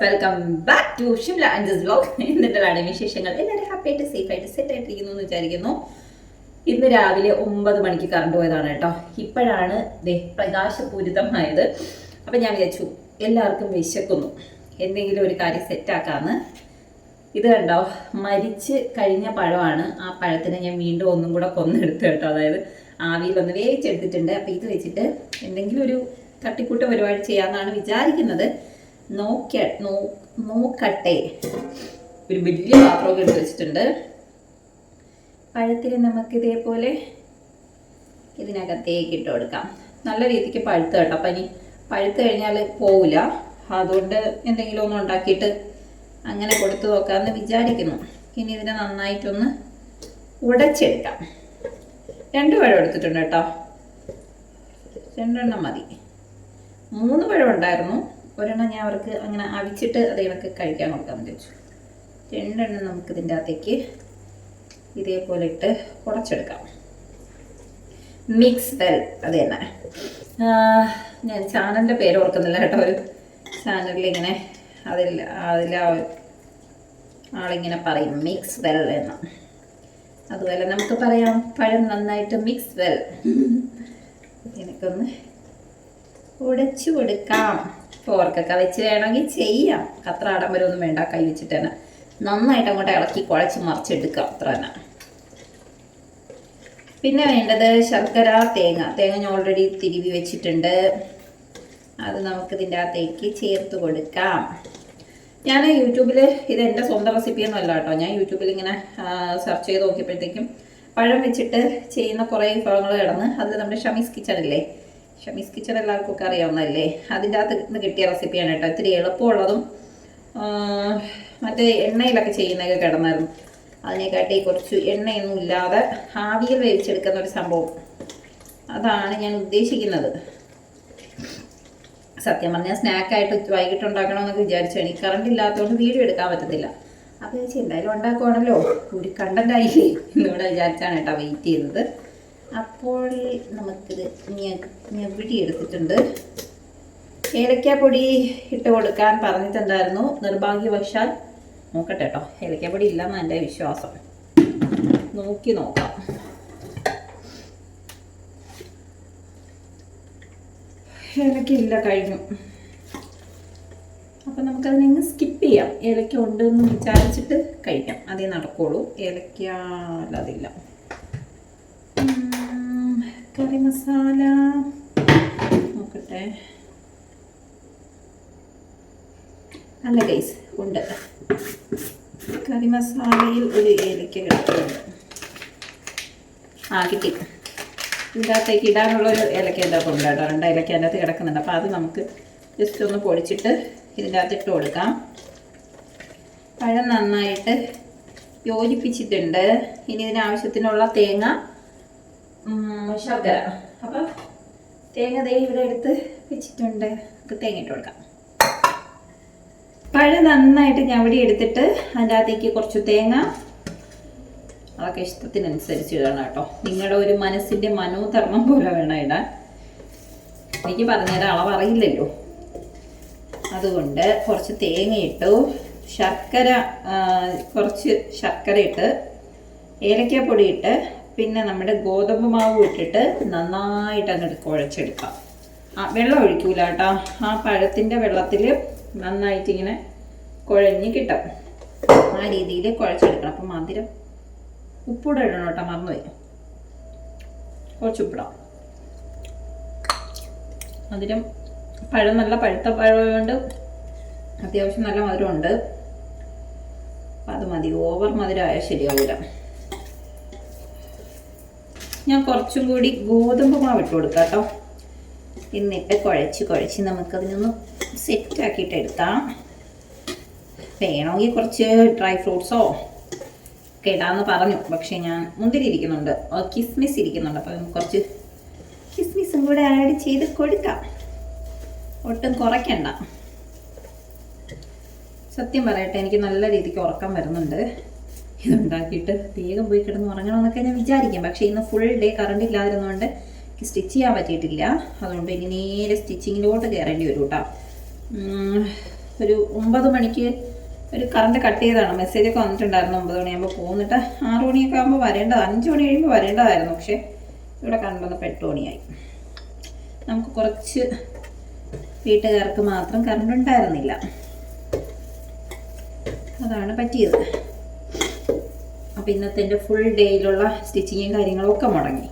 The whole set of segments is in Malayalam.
Welcome back to Shimla ands vlog. എന്നിട്ടാണ് വിശേഷങ്ങൾ? എല്ലാവരും ഹാപ്പി ആയിട്ട് സേഫ് ആയിട്ട് സെറ്റ് ആയിട്ടിരിക്കുന്നു എന്ന് വിചാരിക്കുന്നു. ഇന്ന് രാവിലെ 9 മണിക്ക് കറണ്ട് പോയതാണ് കേട്ടോ. ഇപ്പോഴാണ് പ്രകാശപൂരിതമായത്. അപ്പം ഞാൻ വിചാരിച്ചു എല്ലാവർക്കും വിശക്കുന്നു, എന്തെങ്കിലും ഒരു കാര്യം സെറ്റാക്കാന്ന്. ഇത് കണ്ടോ, മരിച്ച് കഴിഞ്ഞ പഴമാണ്. ആ പഴത്തിനെ ഞാൻ വീണ്ടും ഒന്നും കൂടെ കൊന്നെടുത്തു കേട്ടോ. അതായത് ആവിയിലൊന്ന് വേവിച്ചെടുത്തിട്ടുണ്ട്. അപ്പം ഇത് വെച്ചിട്ട് എന്തെങ്കിലും ഒരു തട്ടിക്കൂട്ട് പരിപാടി ചെയ്യാമെന്നാണ് വിചാരിക്കുന്നത്. നോക്കട്ടെ. ഒരു വലിയ പാത്രമൊക്കെ എടുത്ത് വെച്ചിട്ടുണ്ട്. പഴത്തിന് നമുക്ക് ഇതേപോലെ ഇതിനകത്തേക്ക് ഇട്ട് കൊടുക്കാം. നല്ല രീതിക്ക് പഴുത്ത് കേട്ടോ. അപ്പം ഇനി പഴുത്ത് കഴിഞ്ഞാൽ പോവില്ല. അതുകൊണ്ട് എന്തെങ്കിലും ഒന്ന് ഉണ്ടാക്കിയിട്ട് അങ്ങനെ കൊടുത്തു നോക്കാമെന്ന് വിചാരിക്കുന്നു. ഇനി ഇതിനെ നന്നായിട്ടൊന്ന് ഉടച്ചെടുക്കാം. 2 പഴം എടുത്തിട്ടുണ്ട് കേട്ടോ. 2 എണ്ണം മതി. 3 പഴം ഉണ്ടായിരുന്നു. ഒരെണ്ണം ഞാൻ അവർക്ക് അങ്ങനെ അവിച്ചിട്ട് അതേതൊക്കെ കഴിക്കാൻ കൊടുക്കാമെന്ന് വെച്ചു. 2 എണ്ണം നമുക്ക് ഇതിൻ്റെ അകത്തേക്ക് ഇതേപോലെ ഇട്ട് ഉടച്ചെടുക്കാം. മിക്സ് വെൽ, അത് തന്നെ. ഞാൻ ചാനലിൻ്റെ പേര് ഓർക്കുന്നില്ല കേട്ടോ. ഒരു ചാനലിൽ ഇങ്ങനെ അതിൽ ആളിങ്ങനെ പറയും മിക്സ് വെൽ എന്ന്. അതുപോലെ നമുക്ക് പറയാം പഴം നന്നായിട്ട് മിക്സ് വെൽ. എനിക്കൊന്ന് ഉടച്ചു കൊടുക്കാം. ഫോർക്കൊക്കെ വെച്ച് വേണമെങ്കിൽ ചെയ്യാം. അത്ര ആഡംബരമൊന്നും വേണ്ട. കൈ വെച്ചിട്ട് തന്നെ നന്നായിട്ട് അങ്ങോട്ട് ഇളക്കി കുഴച്ച് മറിച്ചെടുക്കാം. അത്ര തന്നെ. പിന്നെ വേണ്ടത് ശർക്കര, തേങ്ങ ഞാൻ ഓൾറെഡി തിരുവി വെച്ചിട്ടുണ്ട്. അത് നമുക്ക് ഇതിൻ്റെ അകത്തേക്ക് ചേർത്ത് കൊടുക്കാം. ഞാൻ യൂട്യൂബിൽ, ഇത് എൻ്റെ സ്വന്തം റെസിപ്പിയൊന്നും അല്ല കേട്ടോ. ഞാൻ യൂട്യൂബിൽ ഇങ്ങനെ സെർച്ച് ചെയ്ത് നോക്കിയപ്പോഴത്തേക്കും പഴം വെച്ചിട്ട് ചെയ്യുന്ന കുറേ വിഭവങ്ങൾ കിടന്ന് അതിൽ നമ്മുടെ ഷമീസ് കിച്ചണില്ലേ, ഷമീസ് കിച്ചൺ എല്ലാവർക്കും ഒക്കെ അറിയാവുന്നതല്ലേ, അതിൻ്റെ അകത്ത് നിന്ന് കിട്ടിയ റെസിപ്പിയാണ് കേട്ടോ. ഇത്തിരി എളുപ്പമുള്ളതും മറ്റേ എണ്ണയിലൊക്കെ ചെയ്യുന്നതൊക്കെ കിടന്നായിരുന്നു. അതിനെക്കാട്ടി കുറച്ച് എണ്ണയൊന്നും ഇല്ലാതെ ആവിയിൽ വേവിച്ചെടുക്കുന്ന ഒരു സംഭവം, അതാണ് ഞാൻ ഉദ്ദേശിക്കുന്നത്. സത്യം പറഞ്ഞാൽ സ്നാക്കായിട്ട് വൈകിട്ട് ഉണ്ടാക്കണമെന്നൊക്കെ വിചാരിച്ചു. എനിക്ക് കറണ്ട് ഇല്ലാത്തതുകൊണ്ട് വീഡിയോ എടുക്കാൻ പറ്റത്തില്ല. അപ്പോൾ ചേച്ചി എന്തായാലും ഉണ്ടാക്കുവാണല്ലോ, ഒരു കണ്ടൻ്റായില്ലേ എന്നിവിടെ വിചാരിച്ചാണ് കേട്ടോ വെയിറ്റ് ചെയ്തത്. അപ്പോൾ നമുക്കിത് ഞെവിടി എടുത്തിട്ടുണ്ട്. ഏലക്കാപ്പൊടി ഇട്ട് കൊടുക്കാൻ പറഞ്ഞിട്ടുണ്ടായിരുന്നു. നിർഭാഗ്യവശാൽ നോക്കട്ടെ കേട്ടോ, ഏലക്കാപ്പൊടി ഇല്ലെന്നാണ് എൻ്റെ വിശ്വാസം. നോക്കി നോക്കാം. ഏലക്കയില്ല, കഴിഞ്ഞു. അപ്പം നമുക്കതിനെ സ്കിപ്പ് ചെയ്യാം. ഏലക്ക ഉണ്ടെന്ന് വിചാരിച്ചിട്ട് കഴിക്കാം, അതേ നടക്കുള്ളൂ. ഏലക്ക അല്ലാതില്ല. കറി മസാല നോക്കട്ടെ. അല്ല ഗൈസ്, ഉണ്ട്. കറി മസാലയിൽ ഒരു ഏലക്ക കിടക്കുന്നുണ്ട്. കിട്ടി. ഇതിൻ്റെ അകത്തേക്ക് ഇടാനുള്ളൊരു ഏലക്ക എൻ്റെ അകത്ത് ഉണ്ട് കേട്ടോ. 2 ഏലക്ക എൻ്റെ അകത്ത് കിടക്കുന്നുണ്ട്. അപ്പോൾ അത് നമുക്ക് ജസ്റ്റ് ഒന്ന് പൊടിച്ചിട്ട് ഇതിൻ്റെ അകത്ത് ഇട്ട് കൊടുക്കാം. പഴം നന്നായിട്ട് യോജിപ്പിച്ചിട്ടുണ്ട്. ഇനി ഇതിനാവശ്യത്തിനുള്ള തേങ്ങ, ശർക്കര. അപ്പം തേങ്ങ ഇവിടെ എടുത്ത് വെച്ചിട്ടുണ്ട്. നമുക്ക് തേങ്ങ ഇട്ട് കൊടുക്കാം. പഴം നന്നായിട്ട് ഞവടി എടുത്തിട്ട് അതിൻ്റെ അകത്തേക്ക് കുറച്ച് തേങ്ങ, അതൊക്കെ ഇഷ്ടത്തിനനുസരിച്ച് ഇടണം കേട്ടോ. നിങ്ങളുടെ ഒരു മനസ്സിൻ്റെ മനോധർമ്മം പോലെ വേണം ഇടാൻ. എനിക്ക് പറഞ്ഞുതരാൻ അളവ് അറിയില്ലല്ലോ. അതുകൊണ്ട് കുറച്ച് തേങ്ങ ഇട്ടു, ശർക്കര, കുറച്ച് ശർക്കര ഇട്ട്, ഏലക്കാപ്പൊടി ഇട്ട്, പിന്നെ നമ്മുടെ ഗോതമ്പ് മാവ് ഇട്ടിട്ട് നന്നായിട്ട് അങ്ങോട്ട് കുഴച്ചെടുക്കാം. വെള്ളം ഒഴിക്കൂല കേട്ടോ. ആ പഴത്തിൻ്റെ വെള്ളത്തിൽ നന്നായിട്ട് ഇങ്ങനെ കുഴഞ്ഞ് കിട്ടും. ആ രീതിയിൽ കുഴച്ചെടുക്കണം. അപ്പം മധുരം, ഉപ്പിട ഇടണം കേട്ടോ, മറന്നുപോയി. കുറച്ച് ഉപ്പിടാം. മധുരം, പഴം നല്ല പഴുത്ത പഴമുണ്ട്, അത്യാവശ്യം നല്ല മധുരമുണ്ട്. അപ്പം അത് മതി. ഓവർ മധുരമായാൽ ശരിയാവില്ല. ഞാൻ കുറച്ചും കൂടി ഗോതമ്പ് മാവ് ഇട്ട് കൊടുക്കാം കേട്ടോ. എന്നിട്ട് കുഴച്ച് നമുക്കതിനൊന്ന് സെറ്റാക്കിയിട്ട് എടുക്കാം. വേണമെങ്കിൽ കുറച്ച് ഡ്രൈ ഫ്രൂട്ട്സോ ഒക്കെ ഇടാമെന്ന് പറഞ്ഞു. പക്ഷേ ഞാൻ മുന്തിരി ഇരിക്കുന്നുണ്ട്, കിസ്മിസ് ഇരിക്കുന്നുണ്ട്. അപ്പോൾ കുറച്ച് കിസ്മിസും കൂടെ ആഡ് ചെയ്ത് കൊടുക്കാം. ഒട്ടും കുറയ്ക്കണ്ട. സത്യം പറയട്ടെ, എനിക്ക് നല്ല രീതിക്ക് ഉറക്കം വരുന്നുണ്ട്. ഇതുണ്ടാക്കിയിട്ട് വേഗം പോയി കിടന്ന് ഉറങ്ങണമെന്നൊക്കെ ഞാൻ വിചാരിക്കാം. പക്ഷേ ഇന്ന് ഫുൾ ഡേ കറണ്ട് ഇല്ലാതിരുന്നതുകൊണ്ട് സ്റ്റിച്ച് ചെയ്യാൻ പറ്റിയിട്ടില്ല. അതുകൊണ്ട് ഇനി നേരെ സ്റ്റിച്ചിങ്ങിലോട്ട് കയറേണ്ടി വരും കേട്ടോ. ഒരു 9 മണിക്ക് ഒരു കറണ്ട് കട്ട് ചെയ്തതാണ്. മെസ്സേജൊക്കെ വന്നിട്ടുണ്ടായിരുന്നു 9 മണിയാകുമ്പോൾ പോകുന്നിട്ട് 6 മണിയൊക്കെ ആകുമ്പോൾ വരേണ്ടത്, 5 മണി കഴിയുമ്പോൾ വരേണ്ടതായിരുന്നു. പക്ഷേ ഇവിടെ കറണ്ട് വന്നപ്പോൾ 8 മണിയായി. നമുക്ക് കുറച്ച് വീട്ടുകാർക്ക് മാത്രം കറണ്ട് ഉണ്ടായിരുന്നില്ല, അതാണ് പറ്റിയത്. അപ്പോൾ ഇന്നത്തെ എൻ്റെ ഫുൾ ഡേയിലുള്ള സ്റ്റിച്ചിങ്ങും കാര്യങ്ങളൊക്കെ മുടങ്ങി.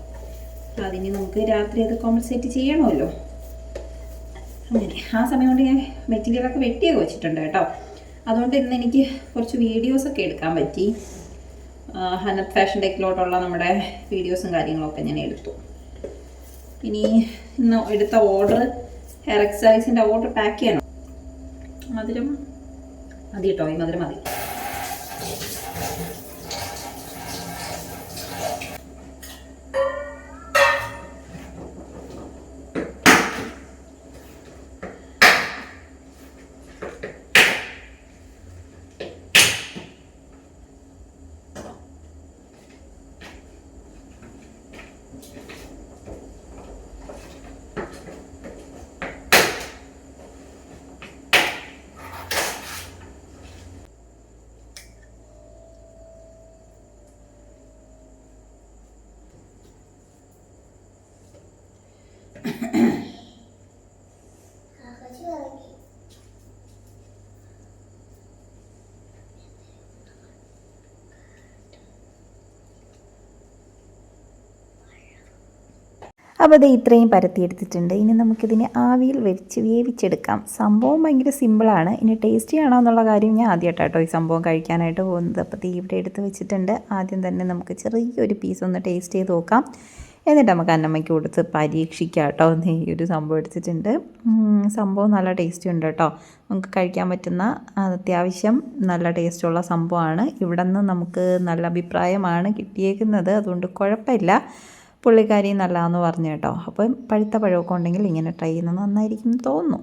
അതിന് നമുക്ക് രാത്രി അത് കോമ്പൻസേറ്റ് ചെയ്യണമല്ലോ. അങ്ങനെ ആ സമയം കൊണ്ട് ഞാൻ മെറ്റീരിയലൊക്കെ വെട്ടിയൊക്കെ വെച്ചിട്ടുണ്ട് കേട്ടോ. അതുകൊണ്ട് ഇന്ന് എനിക്ക് കുറച്ച് വീഡിയോസൊക്കെ എടുക്കാൻ പറ്റി. ഹനത് ഫാഷൻ ടെക്കിലോട്ടുള്ള നമ്മുടെ വീഡിയോസും കാര്യങ്ങളൊക്കെ ഞാൻ എടുത്തു. ഇനി ഇന്ന് എടുത്ത ഓർഡർ ഹെയർ എക്സസൈസിൻ്റെ ഓർഡർ പാക്ക് ചെയ്യണം. മധുരം മതി കേട്ടോ, ഈ മധുരം മതി. അപ്പോൾ അത് ഇത്രയും പരത്തിയെടുത്തിട്ടുണ്ട്. ഇനി നമുക്കിതിനെ ആവിയിൽ വെച്ച് വേവിച്ചെടുക്കാം. സംഭവം ഭയങ്കര സിമ്പിളാണ്. ഇനി ടേസ്റ്റി ആണോ എന്നുള്ള കാര്യം ഞാൻ ആദ്യമായിട്ടോ ഈ സംഭവം കഴിക്കാനായിട്ട് പോകുന്നത്. അപ്പോൾ തീ ഇവിടെ എടുത്ത് വെച്ചിട്ടുണ്ട്. ആദ്യം തന്നെ നമുക്ക് ചെറിയൊരു പീസ് ഒന്ന് ടേസ്റ്റ് ചെയ്ത് നോക്കാം. എന്നിട്ട് നമുക്ക് അന്നമ്മയ്ക്ക് കൊടുത്ത് പരീക്ഷിക്കാം കേട്ടോ. ഈ ഒരു സംഭവം എടുത്തിട്ടുണ്ട്. സംഭവം നല്ല ടേസ്റ്റി ഉണ്ട് കേട്ടോ. നമുക്ക് കഴിക്കാൻ പറ്റുന്ന അത്യാവശ്യം നല്ല ടേസ്റ്റുള്ള സംഭവമാണ്. ഇവിടെ നിന്ന് നമുക്ക് നല്ല അഭിപ്രായമാണ് കിട്ടിയേക്കുന്നത്. അതുകൊണ്ട് കുഴപ്പമില്ല. പുള്ളിക്കാരി നല്ലതാണെന്ന് പറഞ്ഞു കേട്ടോ. അപ്പം പഴുത്ത പഴമൊക്കെ ഉണ്ടെങ്കിൽ ഇങ്ങനെ ട്രൈ ചെയ്യുന്നത് നന്നായിരിക്കും തോന്നുന്നു.